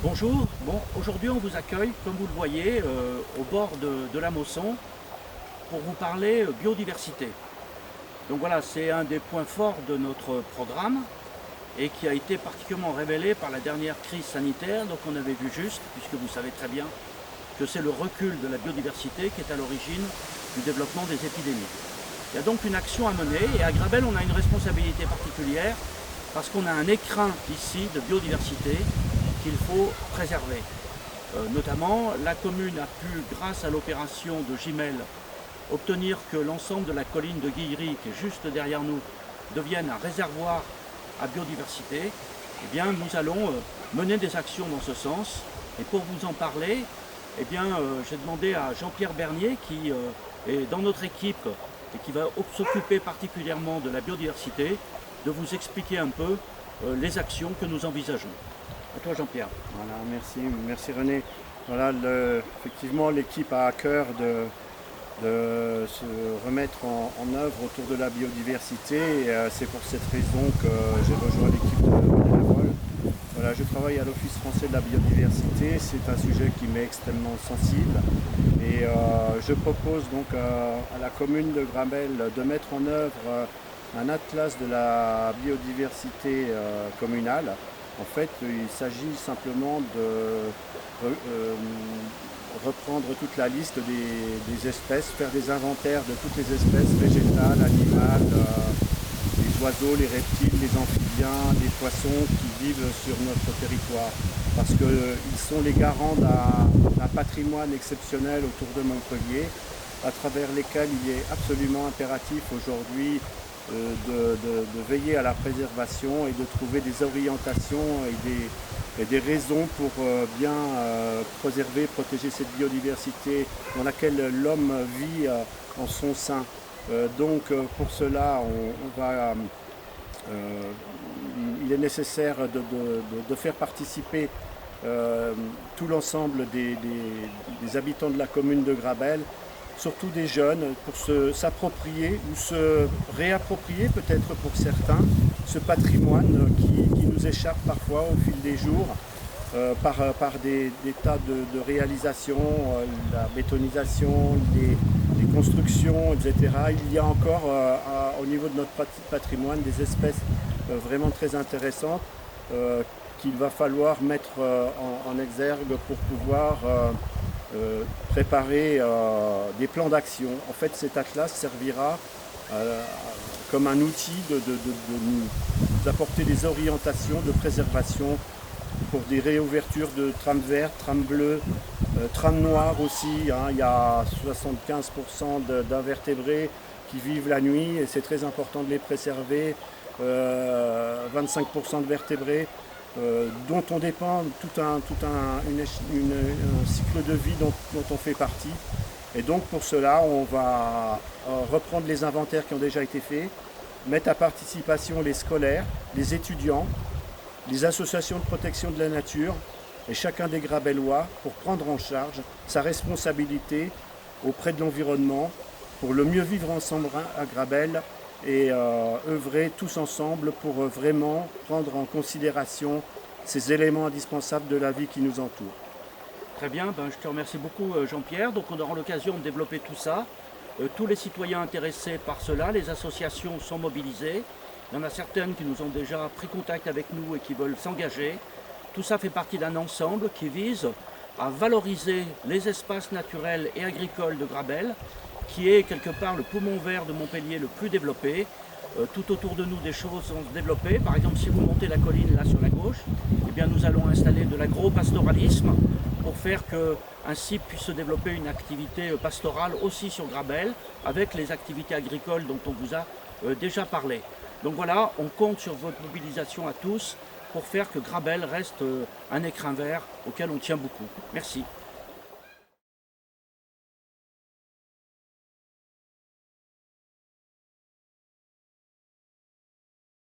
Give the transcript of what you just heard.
Bonjour, aujourd'hui on vous accueille, comme vous le voyez, au bord de la Mosson pour vous parler biodiversité. Donc voilà, c'est un des points forts de notre programme et qui a été particulièrement révélé par la dernière crise sanitaire. Donc on avait vu juste, puisque vous savez très bien que c'est le recul de la biodiversité qui est à l'origine du développement des épidémies. Il y a donc une action à mener et à Grabel on a une responsabilité particulière parce qu'on a un écrin ici de biodiversité qu'il faut préserver. Notamment, la commune a pu, grâce à l'opération de Gimel, obtenir que l'ensemble de la colline de Guillery, qui est juste derrière nous, devienne un réservoir à biodiversité. Eh bien, nous allons mener des actions dans ce sens. Et pour vous en parler, eh bien, j'ai demandé à Jean-Pierre Bernier, qui est dans notre équipe et qui va s'occuper particulièrement de la biodiversité, de vous expliquer un peu les actions que nous envisageons. À toi Jean-Pierre. Voilà, merci René. Voilà, effectivement, l'équipe a à cœur de se remettre en œuvre autour de la biodiversité. C'est pour cette raison que j'ai rejoint l'équipe de bénévoles. Voilà, je travaille à l'Office français de la biodiversité. C'est un sujet qui m'est extrêmement sensible. Et je propose donc à la commune de Grabel de mettre en œuvre un atlas de la biodiversité communale. En fait, il s'agit simplement de reprendre toute la liste des espèces, faire des inventaires de toutes les espèces végétales, animales, les oiseaux, les reptiles, les amphibiens, les poissons qui vivent sur notre territoire. Parce qu'ils sont les garants d'un patrimoine exceptionnel autour de Montpellier, à travers lesquels il est absolument impératif aujourd'hui de veiller à la préservation et de trouver des orientations et des raisons pour bien préserver, protéger cette biodiversité dans laquelle l'homme vit en son sein. Donc pour cela, il est nécessaire de faire participer tout l'ensemble des habitants de la commune de Grabel, surtout des jeunes, pour s'approprier ou se réapproprier peut-être pour certains ce patrimoine qui nous échappe parfois au fil des jours par des tas de réalisations, la bétonisation, les constructions, etc. Il y a encore au niveau de notre patrimoine des espèces vraiment très intéressantes qu'il va falloir mettre en exergue pour pouvoir préparer des plans d'action. En fait, cet atlas servira comme un outil de nous apporter des orientations de préservation pour des réouvertures de trames vertes, trames bleues, trames noires aussi. Il y a 75% d'invertébrés qui vivent la nuit et c'est très important de les préserver. 25% de vertébrés. Dont on dépend tout un cycle de vie dont on fait partie. Et donc pour cela, on va reprendre les inventaires qui ont déjà été faits, mettre à participation les scolaires, les étudiants, les associations de protection de la nature et chacun des Grabellois pour prendre en charge sa responsabilité auprès de l'environnement pour le mieux vivre ensemble à Grabel et œuvrer tous ensemble pour vraiment prendre en considération ces éléments indispensables de la vie qui nous entoure. Très bien, je te remercie beaucoup Jean-Pierre. Donc on aura l'occasion de développer tout ça. Tous les citoyens intéressés par cela, les associations sont mobilisées. Il y en a certaines qui nous ont déjà pris contact avec nous et qui veulent s'engager. Tout ça fait partie d'un ensemble qui vise à valoriser les espaces naturels et agricoles de Grabel, qui est quelque part le poumon vert de Montpellier le plus développé. Tout autour de nous, des choses sont développées. Par exemple, si vous montez la colline là sur la gauche, eh bien, nous allons installer de l'agro-pastoralisme pour faire qu'ainsi puisse se développer une activité pastorale aussi sur Grabel, avec les activités agricoles dont on vous a déjà parlé. Donc voilà, on compte sur votre mobilisation à tous pour faire que Grabel reste un écrin vert auquel on tient beaucoup. Merci.